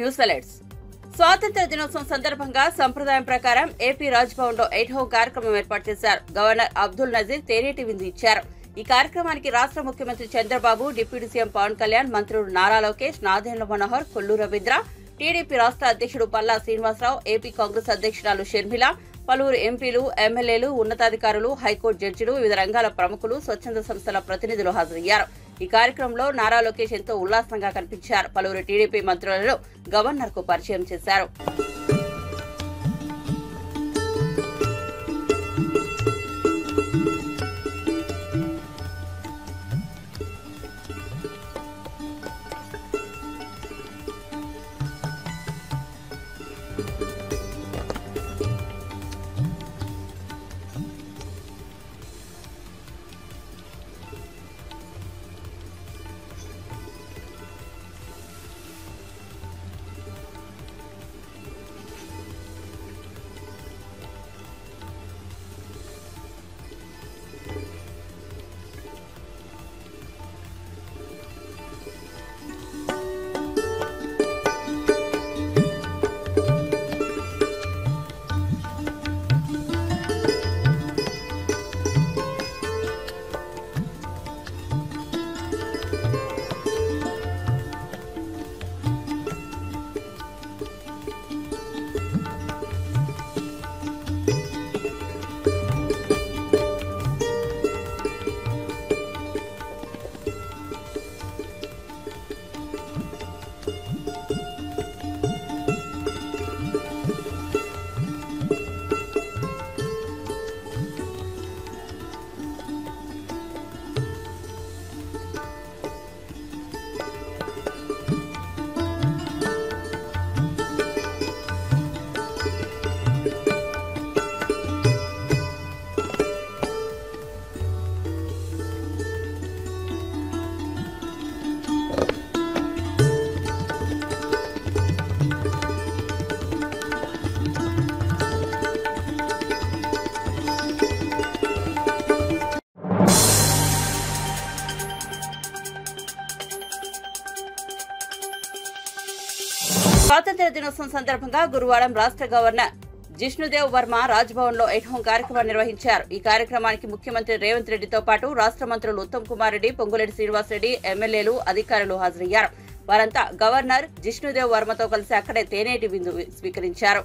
News alerts. స్వాతంత్ర దినోత్సవం సందర్భంగా సంప్రదాయం ప్రకారం ఏపీ రాజ్భవన్ లో 8 హోం కార్యక్రమం ఏర్పాటు చేశారు. గవర్నర్ అబ్దుల్ నజీర్ తేనేటి విందు ఇచ్చారు. ఈ కార్యక్రమానికి రాష్ట్ర ముఖ్యమంత్రి చంద్రబాబు, డిప్యూటీ సీఎం పవన్ కళ్యాణ్, మంత్రులు నారా లోకేష్, నాదెండ్ల మనోహర్, కొల్లు రవీంద్ర, టీడీపీ రాష్ట్ర అధ్యక్షుడు పల్లా శ్రీనివాసరావు, ఏపీ కాంగ్రెస్ అధ్యక్షురాలు షర్మిల, పలువురు ఎంపీలు, ఎమ్మెల్యేలు, ఉన్నతాధికారులు, హైకోర్టు జడ్జిలు, వివిధ రంగాల ప్రముఖులు, స్వచ్ఛంద సంస్థల ప్రతినిధులు హాజరయ్యారు. ఈ కార్యక్రమంలో నారా లోకేష్ ఎంతో ఉల్లాసంగా కనిపించారు. పలువురు టీడీపీ మంత్రులను గవర్నర్ కు పరిచయం చేశారు. స్వాతంత్ర దినోత్సవం సందర్భంగా గురువారం రాష్ట్ర గవర్నర్ జిష్ణుదేవ్ వర్మ రాజ్భవన్ లో 8 హోం కార్యక్రమం నిర్వహించారు. ఈ కార్యక్రమానికి ముఖ్యమంత్రి రేవంత్ రెడ్డితో పాటు రాష్ట్ర మంత్రులు ఉత్తమ్ కుమార్ రెడ్డి, పొంగులేటి శ్రీనివాసరెడ్డి, ఎమ్మెల్యేలు, అధికారులు హాజరయ్యారు. వారంతా గవర్నర్ జిష్ణుదేవ్ వర్మతో కలిసి అక్కడే తేనేటి విందు స్వీకరించారు.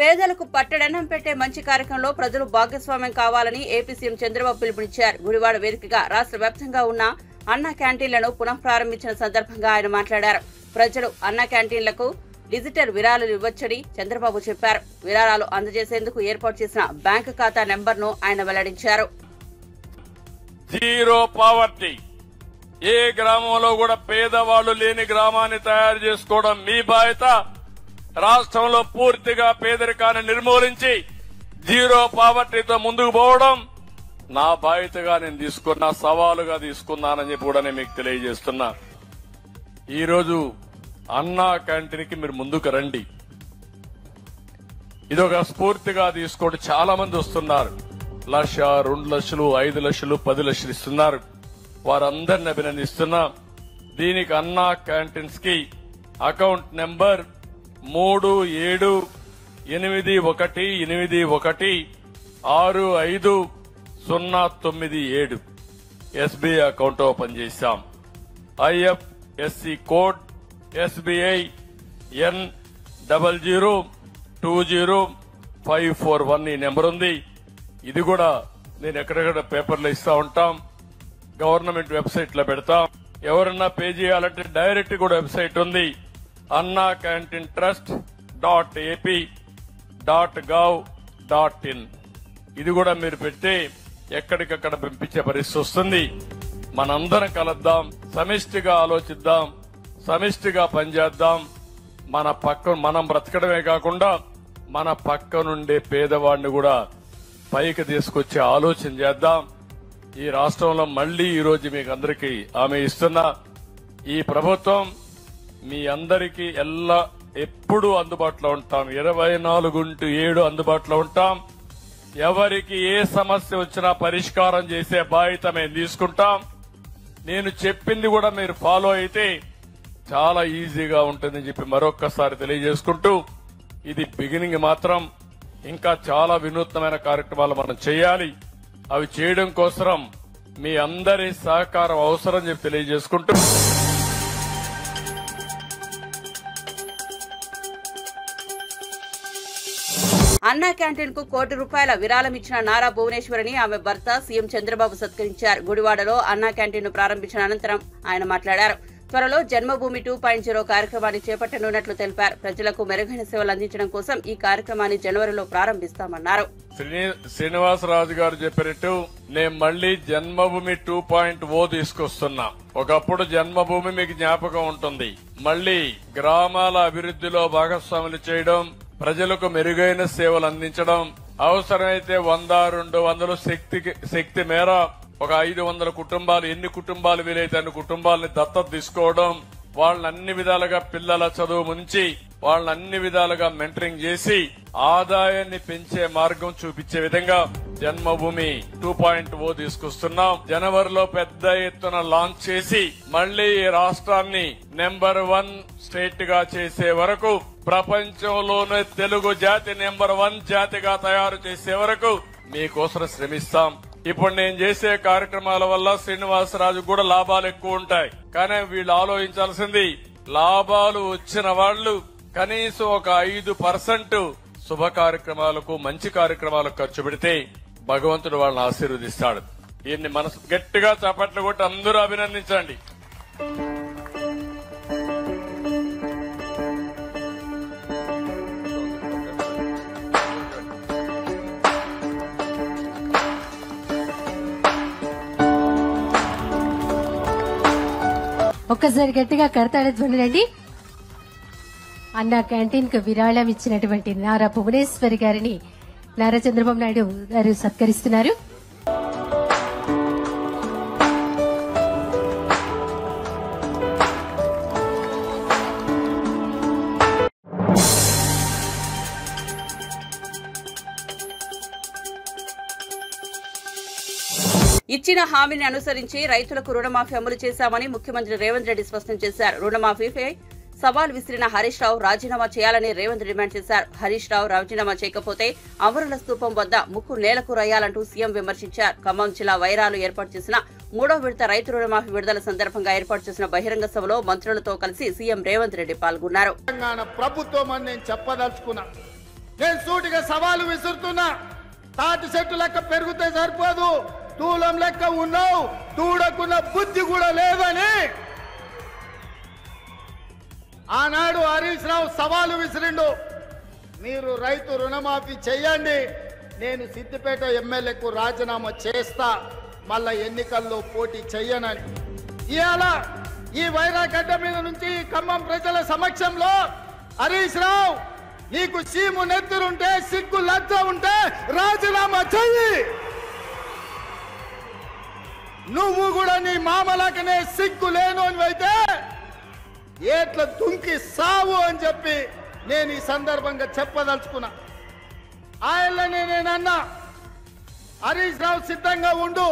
పేదలకు పట్టడన్నం పెట్టే మంచి కార్యక్రమంలో ప్రజలు భాగస్వామ్యం కావాలని ఏపీ సీఎం చంద్రబాబు పిలుపునిచ్చారు. గుడివాడ వేదికగా రాష్ట్ర వ్యాప్తంగా ఉన్న అన్న క్యాంటీన్లను పునః ప్రారంభించిన సందర్భంగా ఆయన మాట్లాడారు. ప్రజలు అన్న క్యాంటీన్లకు డిజిటల్ విరాళాలు ఇవ్వొచ్చని చంద్రబాబు చెప్పారు. విరాళాలు అందజేసేందుకు ఏర్పాటు చేసిన బ్యాంకు ఖాతా నెంబర్ను ఆయన వెల్లడించారు. జీరో పావర్టీ, ఏ గ్రామంలో కూడా పేదవాళ్లు లేని గ్రామాన్ని తయారు చేసుకోవడం మీ బాధ్యత. రాష్ట్రంలో పూర్తిగా పేదరికాన్ని నిర్మూలించి జీరో పావర్టీతో ముందుకు పోవడం నా బాధ్యతగా నేను తీసుకున్నా, సవాలుగా తీసుకున్నానని చెప్పి కూడా నేను మీకు తెలియజేస్తున్నా. ఈరోజు అన్నా క్యాంటీన్ కి మీరు ముందుకు రండి. ఇదొక స్ఫూర్తిగా తీసుకోండి. చాలా మంది వస్తున్నారు. 1,00,000, 2 లక్షలు, 5 లక్షలు, 10 లక్షలు ఇస్తున్నారు. వారందరిని అభినందిస్తున్నా. దీనికి అన్నా క్యాంటీన్స్ కి account number 3788816509 SBI account open చేశాం. ఐఎఫ్ఎస్సి కోడ్ SBI N0020541 ఈ నెంబర్ ఉంది. ఇది కూడా నేను ఎక్కడెక్కడ పేపర్లో ఇస్తా ఉంటాం, గవర్నమెంట్ వెబ్సైట్ లో పెడతాం. ఎవరన్నా పే చేయాలంటే డైరెక్ట్ కూడా వెబ్సైట్ ఉంది, annacantintrust.ap.gov.in. ఇది కూడా మీరు పెడితే ఎక్కడికక్కడ పంపించే పరిస్థితి వస్తుంది. మనందరం కలుద్దాం, సమిష్టిగా ఆలోచిద్దాం, సమిష్టిగా పనిచేద్దాం. మనం బ్రతకడమే కాకుండా మన పక్క నుండే పేదవాడిని కూడా పైకి తీసుకొచ్చే ఆలోచన చేద్దాం. ఈ రాష్ట్రంలో మళ్లీ ఈ రోజు మీకు అందరికీ హామీ ఇస్తున్నా, ఈ ప్రభుత్వం మీ అందరికీ ఎప్పుడూ అందుబాటులో ఉంటాం. 24/7 అందుబాటులో ఉంటాం. ఎవరికి ఏ సమస్య వచ్చినా పరిష్కారం చేసే బాధ్యత మేము తీసుకుంటాం. నేను చెప్పింది కూడా మీరు ఫాలో అయితే చాలా ఈజీగా ఉంటుందని చెప్పి మరొక్కసారి తెలియజేసుకుంటూ, ఇది బిగినింగ్ మాత్రం. ఇంకా చాలా వినూత్నమైన కార్యక్రమాలు మనం చేయాలి. అవి చేయడం కోసం మీ అందరి సహకారం అవసరం చెప్పి తెలియజేసుకుంటూ, అన్నా క్యాంటీన్ కు ₹1,00,00,000 విరాళం ఇచ్చిన నారా భువనేశ్వరిని ఆమె భర్త సీఎం చంద్రబాబు సత్కరించారు. గుడివాడలో అన్నా క్యాంటీన్ ను ప్రారంభించిన అనంతరం ఆయన మాట్లాడారు. త్వరలో జన్మభూమి 2.0 కార్యక్రమాన్ని చేపట్టనున్నట్లు తెలిపారు. ప్రజలకు మెరుగైన సేవలు అందించడం కోసం ఈ కార్యక్రమాన్ని జనవరిలో ప్రారంభిస్తామన్నారు. శ్రీనివాసరాజు గారు చెప్పినట్టు నేను మళ్లీ జన్మభూమి 2.0 తీసుకొస్తున్నా. ఒకప్పుడు జన్మభూమి మీకు జ్ఞాపకం ఉంటుంది. మళ్లీ గ్రామాల అభివృద్ధిలో భాగస్వాములు చేయడం, ప్రజలకు మెరుగైన సేవలు అందించడం, అవసరమైతే 100-200 శక్తి మేర ఒక 500 కుటుంబాలు, ఎన్ని కుటుంబాలు వీలైతే అన్ని కుటుంబాలని దత్తత తీసుకోవడం, వాళ్ళని అన్ని విధాలుగా పిల్లల చదువు నుంచి వాళ్ళని అన్ని విధాలుగా మెంటరింగ్ చేసి ఆదాయాన్ని పెంచే మార్గం చూపించే విధంగా జన్మభూమి 2.0 తీసుకొస్తున్నాం. జనవరిలో పెద్ద ఎత్తున లాంచ్ చేసి మళ్లీ ఈ రాష్ట్రాన్ని నెంబర్ 1 స్టేట్ గా చేసే వరకు, ప్రపంచంలోనే తెలుగు జాతి నెంబర్ 1 జాతిగా తయారు చేసే వరకు మీకోసం శ్రమిస్తాం. ఇప్పుడు నేను చేసే కార్యక్రమాల వల్ల శ్రీనివాసరాజు కూడా లాభాలు ఎక్కువ ఉంటాయి. కానీ వీళ్ళు ఆలోచించాల్సింది, లాభాలు వచ్చిన వాళ్ళు కనీసం ఒక 5% శుభ కార్యక్రమాలకు, మంచి కార్యక్రమాలకు ఖర్చు పెడితే భగవంతుడు వాళ్ళని ఆశీర్వదిస్తాడు. దీన్ని మనసు గట్టిగా చప్పట్లు కొట్టి అందరూ అభినందించండి. ఒక్కసారి గట్టిగా కడతాడేనండి. అన్నా క్యాంటీన్ కు విరాళం ఇచ్చినటువంటి నారా భువనేశ్వరి గారిని నారా చంద్రబాబు నాయుడు గారు సత్కరిస్తున్నారు. ఇచ్చిన హామీని అనుసరించి రైతులకు రుణమాఫీ అమలు చేశామని ముఖ్యమంత్రి రేవంత్ రెడ్డి స్పష్టం చేశారు. రుణమాఫీపై సవాల్ విసిరిన హరీష్ రావు రాజీనామా చేయాలని రేవంత్ డిమాండ్ చేశారు. హరీష్ రావు రాజీనామా చేయకపోతే అమరుల స్తూపం వద్ద ముక్కు నేలకు రాయాలంటూ సీఎం విమర్శించారు. ఖమ్మం జిల్లా వైరాలు ఏర్పాటు చేసిన 3వ విడత రైతు రుణమాఫీ విడుదల సందర్భంగా ఏర్పాటు చేసిన బహిరంగ సభలో మంత్రులతో కలిసి సీఎం రేవంత్ రెడ్డి పాల్గొన్నారు. ప్రభుత్వం అని నేను చెప్పదలుచుకున్నా, నేను సూటిగా సవాలు విసురుతున్నా. తాటి చెట్టు లెక్క పెరిగితే సరిపోదు, తూలం లెక్క ఉన్నావు, తూడకున్న బుద్ధి కూడా లేదని ఆనాడు హరీష్ రావు సవాలు విసిరిండు. మీరు రైతు రుణమాఫీ చెయ్యండి, నేను సిద్దిపేట ఎమ్మెల్యేకు రాజీనామా చేస్తా, మళ్ళా ఎన్నికల్లో పోటీ చెయ్యనని. ఇవాళ ఈ వైరాగడ్డ మీద నుంచి ఖమ్మం ప్రజల సమక్షంలో హరీష్ రావు, నీకు సీము నెత్తురుంటే, సిగ్గు లజ్జ ఉంటే రాజీనామా చెయ్యి. నువ్వు కూడా నీ మామలకనే సిగ్గు లేను అని అయితే ఏట్ల దుంకి సావు అని చెప్పి నేను ఈ సందర్భంగా చెప్పదలుచుకున్నా. ఆయననే నేనన్నా, హరీష్ రావు సిద్ధంగా ఉండు,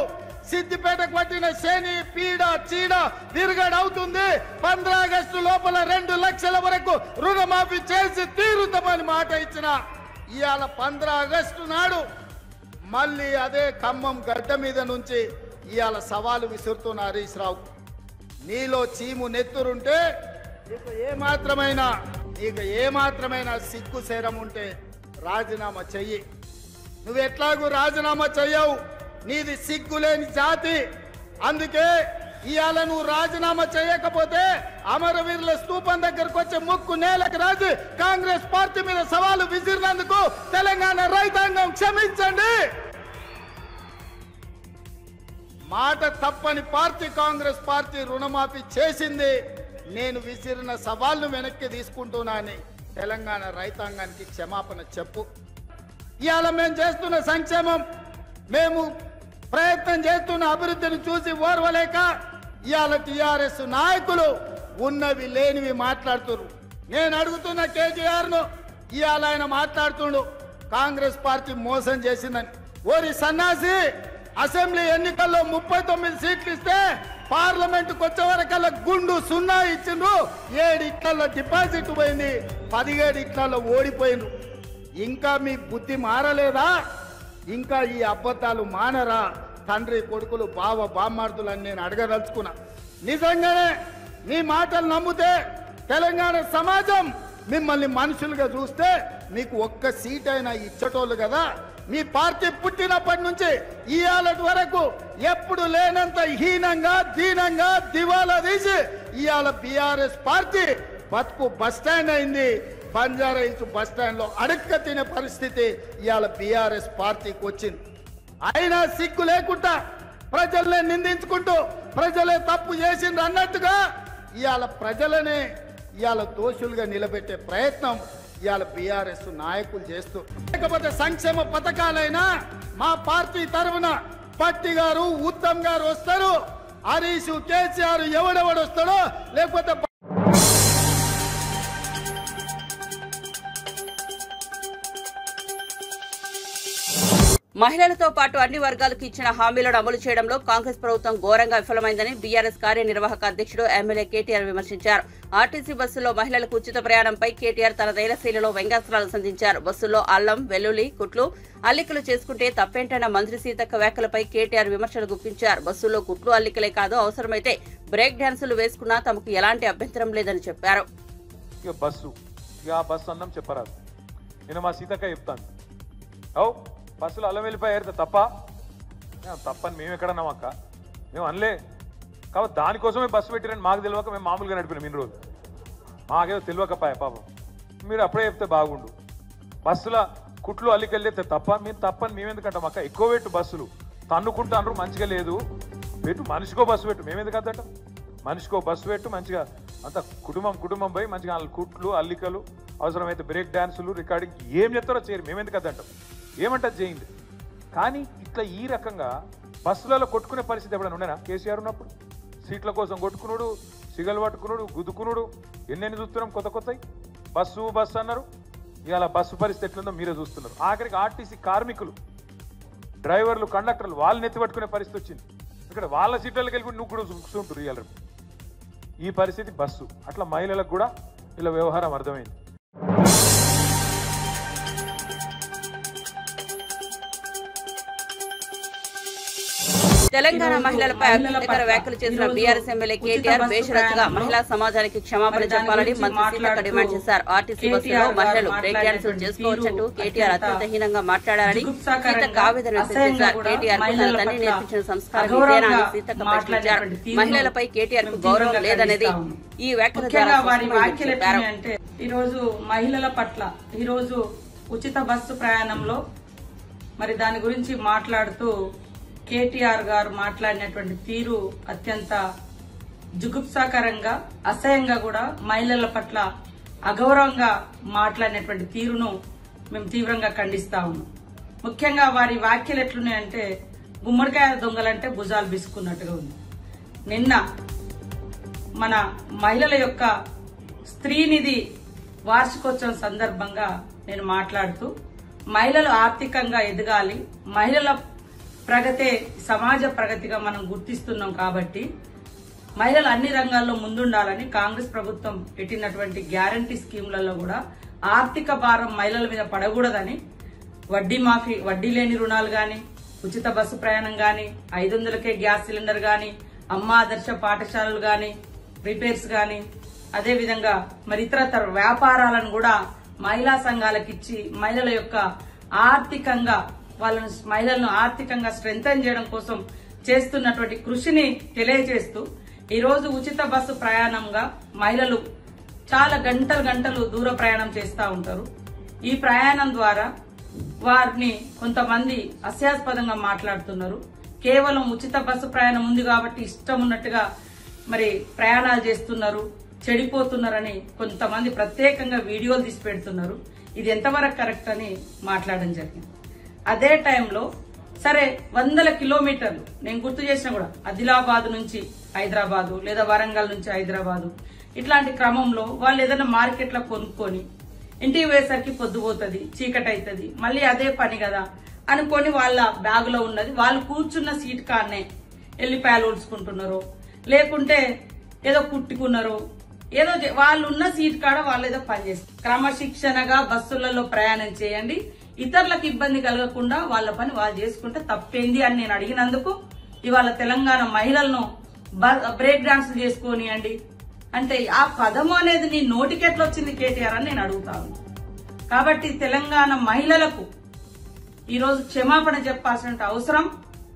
సిద్దిపేటకు పట్టిన శని పీడ చీడ విరగడవుతుంది. 15 ఆగస్టు లోపల 2 లక్షల వరకు రుణమాఫీ చేసి తీరుతామని మాట ఇచ్చిన. ఇవాళ 15 ఆగస్టు నాడు మళ్ళీ అదే ఖమ్మం గడ్డ మీద నుంచి ఇవాళ సవాలు విసురుతున్న హరీష్ రావు, నీలో చీము నెత్తురుంటే, నీకు ఏమాత్రమైనా సిగ్గు శరం ఉంటే రాజీనామా చెయ్యి. నువ్వు ఎట్లాగూ రాజీనామా చెయ్యవు, నీది సిగ్గులేని జాతి. అందుకే ఇవాళ నువ్వు రాజీనామా చేయకపోతే అమరవీరుల స్తూపం దగ్గరకు వచ్చే ముక్కు నేలకు రాజు కాంగ్రెస్ పార్టీ మీద సవాలు విసిరినందుకు తెలంగాణ రైతాంగం క్షమించండి. మాట తప్పని పార్టీ కాంగ్రెస్ పార్టీ రుణమాఫీ చేసింది. నేను విసిరిన సవాళ్లు వెనక్కి తీసుకుంటున్నానని తెలంగాణ రైతాంగానికి క్షమాపణ చెప్పు. ఇవాళ మేము చేస్తున్న సంక్షేమం, మేము ప్రయత్నం చేస్తున్న అభివృద్ధిని చూసి ఓర్వలేక ఇవాళ టిఆర్ఎస్ నాయకులు ఉన్నవి లేనివి మాట్లాడుతున్నారు. నేను అడుగుతున్న కేటీఆర్ను, ఇవాళ ఆయన మాట్లాడుతుండు కాంగ్రెస్ పార్టీ మోసం చేసిందని. ఓరి సన్నాసి, అసెంబ్లీ ఎన్నికల్లో 39 సీట్లు ఇస్తే పార్లమెంటుకు వచ్చే వరకల్లా గుండు 0 ఇచ్చిండ్రు. 7 ఇట్లలో డిపాజిట్ పోయింది, 17 ఇట్లలో ఓడిపోయిండ్రు. ఇంకా మీ బుద్ధి మారలేదా? ఇంకా ఈ అబద్ధాలు మానరా? తండ్రి కొడుకులు బావ బామ్మార్దులని నేను అడగదలుచుకున్నా. నిజంగానే మీ మాటలు నమ్మితే తెలంగాణ సమాజం మిమ్మల్ని మనుషులుగా చూస్తే మీకు ఒక్క సీట్ అయినా ఇచ్చటోళ్ళు కదా. మీ పార్టీ పుట్టినప్పటి నుంచి ఇవాళ వరకు ఎప్పుడు లేనంత హీనంగా దీనంగా దివాలా తీసి ఇవాళ బీఆర్ఎస్ పార్టీ బతుకు బస్టాండ్ అయింది. బంజారా హిల్స్ బస్టాండ్ లో అడక్క తినే పరిస్థితి ఇవాళ బీఆర్ఎస్ పార్టీకి వచ్చింది. అయినా సిగ్గు లేకుండా ప్రజల్ని నిందించుకుంటూ ప్రజలే తప్పు చేసిండ్రు అన్నట్టుగా ఇవాళ ప్రజలనే ఇవాళ దోషులుగా నిలబెట్టే ప్రయత్నం ఇవాళ బీఆర్ఎస్ నాయకులు చేస్తూ, లేకపోతే సంక్షేమ పథకాలైనా మా పార్టీ తరఫున పట్టి గారు ఉత్తమ్ గారు వస్తారు, హరీష్ కేసీఆర్ ఎవడెవడు వస్తాడో, లేకపోతే మహిళలతో పాటు అన్ని వర్గాలకు ఇచ్చిన హామీలను అమలు చేయడంలో కాంగ్రెస్ ప్రభుత్వం ఘోరంగా విఫలమైందని బీఆర్ఎస్ కార్యనిర్వాహక అధ్యక్షుడు ఎమ్మెల్యే కేటీఆర్ విమర్శించారు. ఆర్టీసీ బస్సుల్లో మహిళలకు ఉచిత ప్రయాణంపై కేటీఆర్ తన ధైర్యశైలిలో వ్యంగ్యాస్త్రాలు సంధించారు. బస్సుల్లో అల్లం వెల్లుల్లి కుట్లు అల్లికలు చేసుకుంటే తప్పేంటన్న మంత్రి సీతక్క వ్యాఖ్యలపై కేటీఆర్ విమర్శలు గుప్పించారు. బస్సుల్లో కుట్లు అల్లికలే కాదు, అవసరమైతే బ్రేక్ డాన్సులు వేసుకున్నా తమకు ఎలాంటి అభ్యంతరం లేదని చెప్పారు. నేను మా సీతక్క చెప్తాను, బస్సులో అల్లం వెళ్ళిపోయారు తప్పని మేము ఎక్కడన్నాం అక్క, మేము అనలే. కాబట్టి దానికోసమే బస్సు పెట్టిరని మాకు తెలియక మేము మామూలుగా నడిపినాం ఇన్ని రోజులు. మాకేదో తెలియకపోయా పాపం, మీరు అప్పుడే చెప్తే బాగుండు. బస్సుల కుట్లు అల్లికెళ్ళితే తప్పని మేము ఎందుకంటాం అక్క? ఎక్కువ పెట్టు బస్సులు తన్నుకుంటాను, మంచిగా లేదు పెట్టు, మనిషికో బస్సు పెట్టు, మేమెందుకు అంతటం? మనిషికో బస్సు పెట్టు, మంచిగా అంత కుటుంబం పోయి మంచిగా కుట్లు అల్లికలు అవసరమైతే బ్రేక్ డాన్సులు రికార్డింగ్ ఏం చెప్తారో చేయరు, మేమెందుకు అంతటం? ఏమంటే చేయండి. కానీ ఇట్లా ఈ రకంగా బస్సులలో కొట్టుకునే పరిస్థితి ఎప్పుడైనా ఉండేనా? కేసీఆర్ ఉన్నప్పుడు సీట్ల కోసం కొట్టుకున్నాడు, సిగలు పట్టుకున్నాడు, గుద్దుకున్నాడు, ఎన్నెన్ని చూస్తున్నాం కొత్తవి. బస్సు అన్నారు, ఇవాళ బస్సు పరిస్థితి ఎట్లుందో మీరే చూస్తున్నారు. ఆఖరికి ఆర్టీసీ కార్మికులు, డ్రైవర్లు, కండక్టర్లు వాళ్ళని ఎత్తిపట్టుకునే పరిస్థితి వచ్చింది. ఇక్కడ వాళ్ళ సీట్లకి వెళ్ళి నువ్వు కూడా చూస్తుంటారు. ఇవాళ ఈ పరిస్థితి బస్సు. అట్లా మహిళలకు కూడా ఇలా వ్యవహారం అర్థమైంది. తెలంగాణ మహిళలపై అభ్యంతరకర వ్యాఖ్యలు చేసిన బీఆర్ఎస్ ఎమ్మెల్యే కేటీఆర్ బేషరతుగా మహిళా సమాజానికి క్షమాపణ చెప్పాలని మంత్రి సీతక్క డిమాండ్ చేశారు. ఆర్టీసీ బస్సులో మహిళలు బ్రేక్ డాన్సులు చేసుకోవచ్చంటూ కేటీఆర్ అత్యంతహీనంగా మాట్లాడారని సీతక్క ఆవేదన వ్యక్తం చేశారు. కేటీఆర్ కు తన తండ్రి నేర్పించిన సంస్కారం ఇదేనా అని సీతక్క ప్రశ్నించారు. మహిళలపై కేటీఆర్ కు గౌరవం లేదనేది ఈ వ్యాఖ్యల ద్వారా అంటే ఈరోజు మహిళల పట్ల ఈరోజు ఉచిత బస్సు ప్రయాణంలో మరి దాని గురించి మాట్లాడుతూ కేటీఆర్ గారు మాట్లాడినటువంటి తీరు అత్యంత జుగుప్సాకరంగా అసహ్యంగా కూడా మహిళల పట్ల అగౌరవంగా మాట్లాడినటువంటి తీరును మేము తీవ్రంగా ఖండిస్తా ఉన్నాం. ముఖ్యంగా వారి వ్యాఖ్యలు ఎట్లున్నాయంటే గుమ్మడికాయ దొంగలంటే భుజాలు బిసుకున్నట్టుగా ఉంది. నిన్న మన మహిళల యొక్క స్త్రీనిధి వార్షికోత్సవం సందర్భంగా నేను మాట్లాడుతూ మహిళలు ఆర్థికంగా ఎదగాలి, మహిళల ప్రగతే సమాజ ప్రగతిగా మనం గుర్తిస్తున్నాం కాబట్టి మహిళలు అన్ని రంగాల్లో ముందుండాలని కాంగ్రెస్ ప్రభుత్వం పెట్టినటువంటి గ్యారంటీ స్కీములలో కూడా ఆర్థిక భారం మహిళల మీద పడకూడదని వడ్డీ మాఫీ, వడ్డీ లేని రుణాలు గాని, ఉచిత బస్సు ప్రయాణం గాని, 500కే గ్యాస్ సిలిండర్ గాని, అమ్మ ఆదర్శ పాఠశాలలు గాని, రిపేర్స్ గాని, అదేవిధంగా మరి ఇతర వ్యాపారాలను కూడా మహిళా సంఘాలకు ఇచ్చి మహిళల యొక్క ఆర్థికంగా మహిళలను ఆర్థికంగా స్ట్రెంథెన్ చేయడం కోసం చేస్తున్నటువంటి కృషిని తెలియజేస్తూ ఈ రోజు ఉచిత బస్సు ప్రయాణంగా మహిళలు చాలా గంటలు దూర ప్రయాణం చేస్తూ ఉంటారు. ఈ ప్రయాణం ద్వారా వారిని కొంతమంది హాస్యాస్పదంగా మాట్లాడుతున్నారు. కేవలం ఉచిత బస్సు ప్రయాణం ఉంది కాబట్టి ఇష్టం ఉన్నట్టుగా మరి ప్రయాణాలు చేస్తున్నారు, చెడిపోతున్నారని కొంతమంది ప్రత్యేకంగా వీడియోలు తీసి పెడుతున్నారు. ఇది ఎంతవరకు కరెక్ట్ అని మాట్లాడడం జరిగింది. అదే టైంలో సరే 100 కిలోమీటర్లు నేను గుర్తు చేసినా కూడా ఆదిలాబాద్ నుంచి హైదరాబాదు లేదా వరంగల్ నుంచి హైదరాబాదు ఇట్లాంటి క్రమంలో వాళ్ళు ఏదైనా మార్కెట్లో కొనుక్కొని ఇంటికి పోయేసరికి పొద్దుపోతుంది, చీకటి అవుతుంది, మళ్ళీ అదే పని కదా అనుకొని వాళ్ళ బ్యాగులో ఉన్నది వాళ్ళు కూర్చున్న సీట్ కాడనే ఎల్లిపాయలు ఊడ్చుకుంటున్నారు, లేకుంటే ఏదో కుట్టుకున్నారు, ఏదో వాళ్ళు ఉన్న సీట్ కాడ వాళ్ళు ఏదో పని చేస్తారు. క్రమశిక్షణగా బస్సులలో ప్రయాణం చేయండి, ఇతరులకు ఇబ్బంది కలగకుండా వాళ్ళ పని వాళ్ళు చేసుకుంటే తప్పేంది అని నేను అడిగినందుకు ఇవాళ తెలంగాణ మహిళలను బ్రేక్ డాన్స్ చేసుకోనియండి అంటే ఆ పదము అనేది నీ నోటికెట్లా వచ్చింది కేటీఆర్ అని నేను అడుగుతాను. కాబట్టి తెలంగాణ మహిళలకు ఈరోజు క్షమాపణ చెప్పాల్సిన అవసరం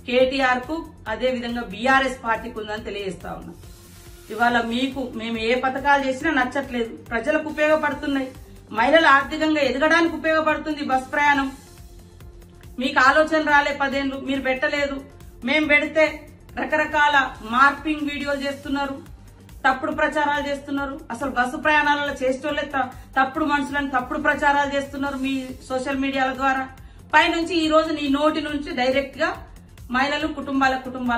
కేటీఆర్ కు అదేవిధంగా బీఆర్ఎస్ పార్టీకి ఉందని తెలియజేస్తా ఉన్నా. ఇవాళ మేము ఏ పథకాలు చేసినా నచ్చట్లేదు, ప్రజలకు ఉపయోగపడుతున్నాయి, మహిళలు ఆర్థికంగా ఎదగడానికి ఉపయోగపడుతుంది బస్ ప్రయాణం. మీకు ఆలోచన రాలే 10 ఏళ్లు మీరు పెట్టలేదు, మేం పెడితే రకరకాల మార్పింగ్ వీడియోలు చేస్తున్నారు, తప్పుడు ప్రచారాలు చేస్తున్నారు. అసలు బస్సు ప్రయాణాలలో చేసేటోళ్లే తప్పుడు మనుషులను తప్పుడు ప్రచారాలు చేస్తున్నారు మీ సోషల్ మీడియాల ద్వారా. పైనుంచి ఈ రోజు నీ నోటి నుంచి డైరెక్ట్ గా మహిళలు కుటుంబాలు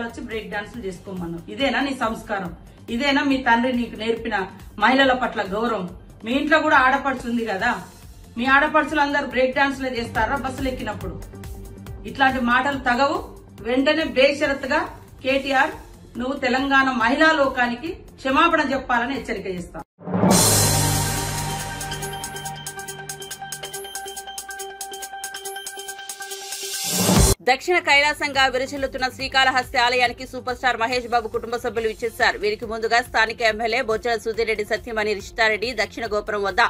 వచ్చి బ్రేక్ డాన్సులు చేసుకోమన్నారు. ఇదేనా నీ సంస్కారం? ఇదేనా మీ తండ్రి నీకు నేర్పిన మహిళల పట్ల గౌరవం? మీ ఇంట్లో కూడా ఆడపడుచు ఉంది కదా, మీ ఆడపడుచులు అందరు బ్రేక్ డాన్సులే చేస్తారా బస్సులు ఎక్కినప్పుడు? ఇట్లాంటి మాటలు తగవు. వెంటనే బేషరతుగా కేటీఆర్ నువ్వు తెలంగాణ మహిళా లోకానికి క్షమాపణ చెప్పాలని హెచ్చరిక చేస్తా. దక్షిణ కైలాసంగా విరచిల్లుతున్న శ్రీకాళహస్తి ఆలయానికి సూపర్ స్టార్ మహేష్ బాబు కుటుంబ సభ్యులు ఇచ్చేశారు. వీరికి ముందుగా స్థానిక ఎమ్మెల్యే బొజ్జల సుధీరెడ్డి సత్యమణి రిషితారెడ్డి దక్షిణ గోపురం వద్ద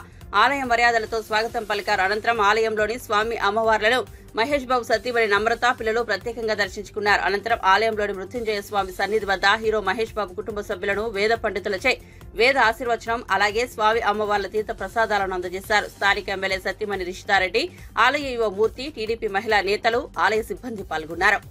ఆలయ మర్యాదలతో స్వాగతం పలికారు. అనంతరం ఆలయంలోని స్వామి అమ్మవార్లను మహేష్ బాబు సతీమణి నమ్రత పిల్లలు ప్రత్యేకంగా దర్శించుకున్నారు. అనంతరం ఆలయంలోని మృత్యుంజయ స్వామి సన్నిధి వద్ద హీరో మహేష్ బాబు కుటుంబ సభ్యులను వేద పండితులచే వేద ఆశీర్వచనం అలాగే స్వామి అమ్మవార్ల తీర్థ ప్రసాదాలను అందజేశారు. స్థానిక ఎమ్మెల్యే సతీమణి రిషితారెడ్డి, ఆలయ యువ మూర్తి, టీడీపీ మహిళా నేతలు, ఆలయ సిబ్బంది పాల్గొన్నారు.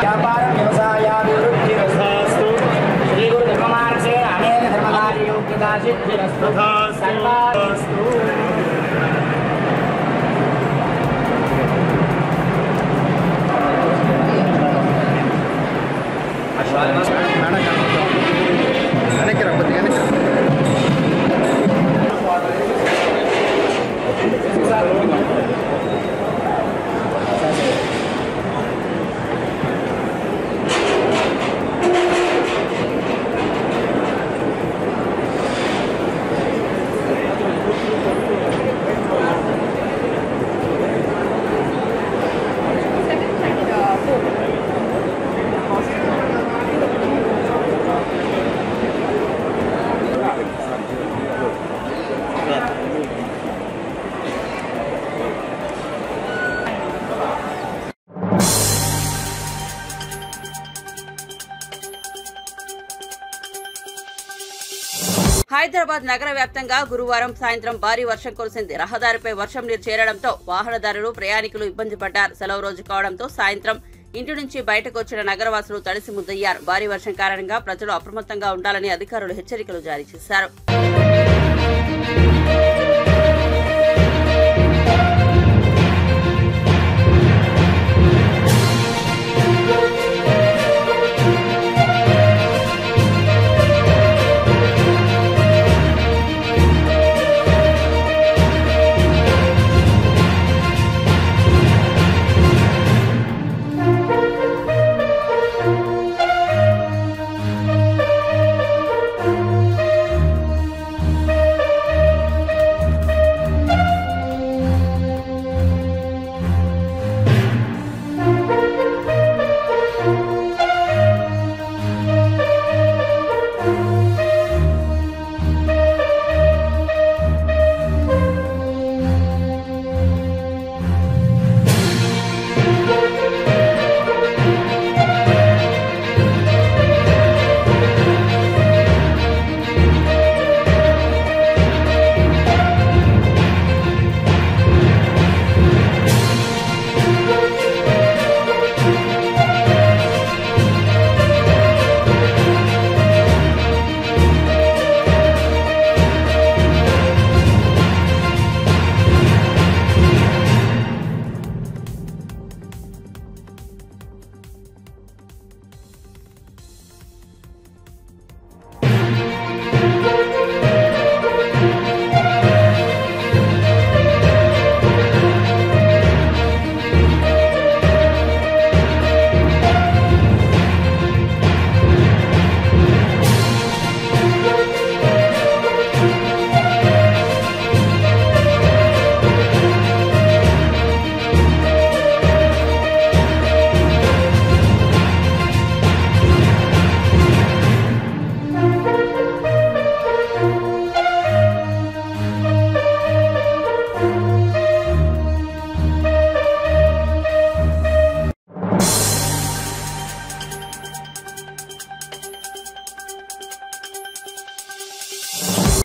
వ్యాపార వ్యవసాయాభివృద్ధిరస్తు శ్రీ గురు ధర్మమానసే అనేక ధర్మకార్య యోగ్యతా సిద్ధిరస్తు సర్వాస్తు. హైదరాబాద్ నగర వ్యాప్తంగా గురువారం సాయంత్రం భారీ వర్షం కురిసింది. రహదారిపై వర్షం నీరు చేరడంతో వాహనదారులు ప్రయాణికులు ఇబ్బంది పడ్డారు. సెలవు రోజు కావడంతో సాయంత్రం ఇంటి నుంచి బయటకు వచ్చిన నగరవాసులు తడిసి ముద్దయ్యారు. భారీ వర్షం కారణంగా ప్రజలు అప్రమత్తంగా ఉండాలని అధికారులు హెచ్చరికలు జారీ చేశారు.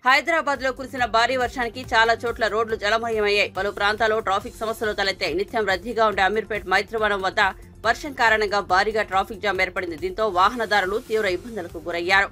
హైదరాబాద్ లో కురిసిన భారీ వర్షానికి చాలా చోట్ల రోడ్లు జలమయమయ్యాయి. పలు ప్రాంతాల్లో ట్రాఫిక్ సమస్యలు తలెత్తాయి. నిత్యం రద్దీగా ఉండే అమీర్పేట్ మైత్రివనం వద్ద వర్షం కారణంగా భారీగా ట్రాఫిక్ జామ్ ఏర్పడింది. దీంతో వాహనదారులు తీవ్ర ఇబ్బందులకు గురయ్యారు.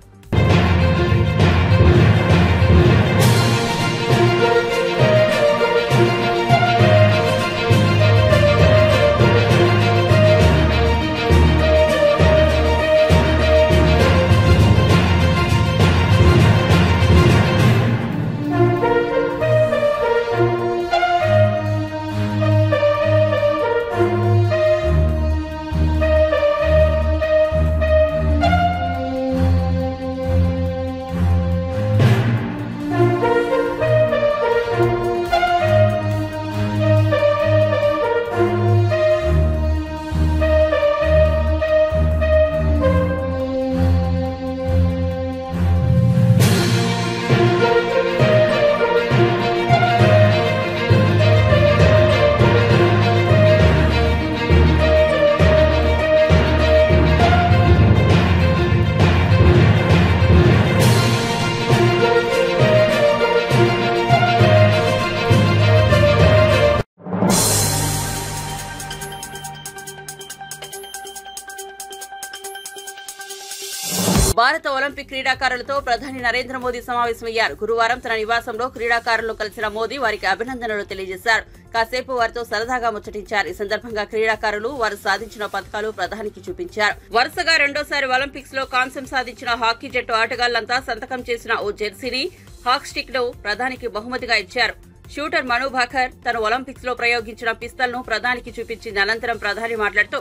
భారత ఒలింపిక్ క్రీడాకారులతో ప్రధాని నరేంద్ర మోదీ సమావేశమయ్యారు. గురువారం తన నివాసంలో క్రీడాకారులను కలిసిన మోదీ వారికి అభినందనలు తెలియజేశారు. కాసేపు వారితో సరదాగా ముచ్చటించారు. ఈ సందర్భంగా క్రీడాకారులు వారు సాధించిన పథకాలు ప్రధానికి చూపించారు. వరుసగా రెండోసారి ఒలింపిక్స్ లో కాంస్యం సాధించిన హాకీ జట్టు ఆటగాళ్లంతా సంతకం చేసిన ఓ జెర్సీని, హాక్ స్టిక్ ను ప్రధానికి బహుమతిగా ఇచ్చారు. షూటర్ మను భాకర్ తను ఒలింపిక్స్ లో ప్రయోగించిన పిస్తల్ ను ప్రధానికి చూపించిన అనంతరం ప్రధాని మాట్లాడుతూ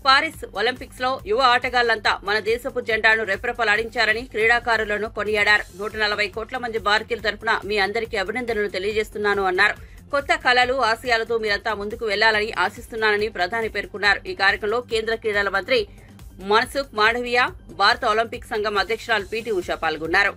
పారిస్ ఒలింపిక్స్ లో యువ ఆటగాళ్లంతా మన దేశపు జెండాను రెప్రెపలాడించారని క్రీడాకారులను కొనియాడారు. 140 కోట్ల మంది భారతీయుల తరపున మీ అందరికీ అభినందనలు తెలియజేస్తున్నాను అన్నారు. కొత్త కళలు, ఆశయాలతో మీరంతా ముందుకు వెళ్లాలని ఆశిస్తున్నానని ప్రధాని పేర్కొన్నారు. ఈ కార్యక్రమంలో కేంద్ర క్రీడల మంత్రి మన్సుఖ్ మాండవియా, భారత ఒలింపిక్ సంఘం అధ్యక్షురాలు పీటీ ఉషా పాల్గొన్నారు.